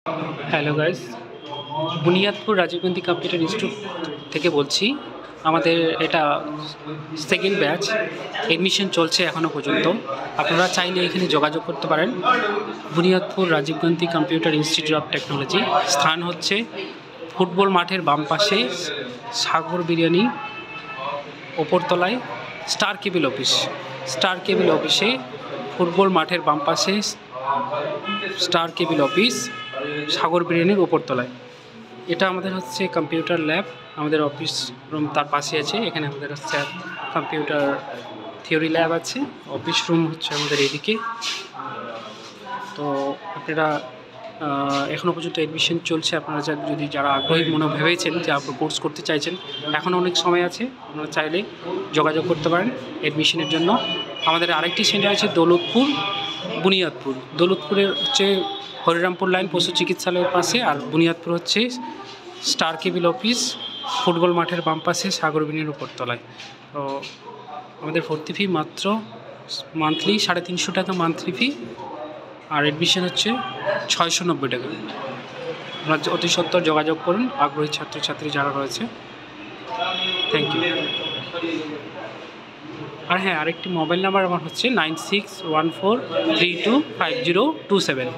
Hello guys, Buniadpur Rajiv Gandhi computer institute থেকে বলছি। আমাদের এটা সেকেন্ড ব্যাচ, এডমিশন চলছে এখনও পর্যন্ত। আপনারা চাইলে এখানে যোগাযোগ করতে পারেন। Buniadpur Rajiv Gandhi computer institute of technology, স্থান হচ্ছে ফুটবল মাঠের বাম পাশে সাগর বিরিয়ানি ওপরতলায় star cable office. Star cable অফিসে ফুটবল মাঠের বাম পাশে স্টার কেবিল অফিস, সাগর বিরিয়ানির ওপরতলায়। এটা আমাদের হচ্ছে কম্পিউটার ল্যাব, আমাদের অফিস রুম তার পাশে আছে। এখানে আমাদের হচ্ছে কম্পিউটার থিওরি ল্যাব আছে, অফিস রুম হচ্ছে আমাদের এদিকে। তো আপনারা এখনও পর্যন্ত এডমিশন চলছে। আপনারা যদি যারা আগ্রহী মনে ভেবেছেন যে আপনারা কোর্স করতে চাইছেন, এখনও অনেক সময় আছে, আপনারা চাইলে যোগাযোগ করতে পারেন এডমিশনের জন্য। আমাদের আরেকটি সেন্টার আছে দৌলতপুর, বুনিয়াদপুর। দৌলতপুরের হচ্ছে হরিরামপুর লাইন পশু চিকিৎসালয়ের পাশে, আর বুনিয়াদপুর হচ্ছে স্টার কেবিল অফিস ফুটবল মাঠের বাম পাশে সাগর বিরিয়ানির উপরতলায়। তো আমাদের ভর্তি ফি মাত্র মান্থলি 350 টাকা মান্থলি ফি, আর অ্যাডমিশন হচ্ছে 690 টাকা। আপনারা অতি সত্বর যোগাযোগ করুন আগ্রহী ছাত্রছাত্রী যারা রয়েছে। Thank you. আর হ্যাঁ, আরেকটি মোবাইল নাম্বার আমার হচ্ছে 9614325027।